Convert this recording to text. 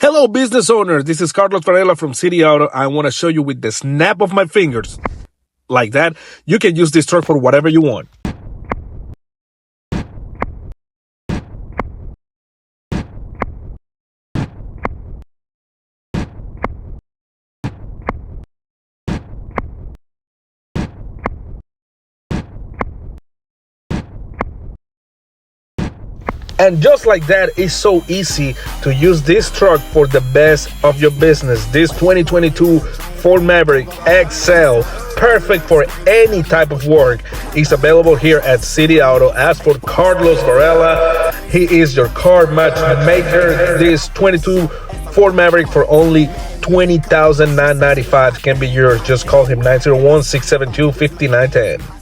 Hello, business owners. This is Carlos Varela from City Auto. I want to show you with the snap of my fingers, like that, you can use this truck for whatever you want. And just like that, it's so easy to use this truck for the best of your business. This 2022 Ford Maverick XL, perfect for any type of work, is available here at City Auto. Ask for Carlos Varela. He is your car matchmaker. This 22 Ford Maverick for only $20,995 can be yours. Just call him 901-672-5910.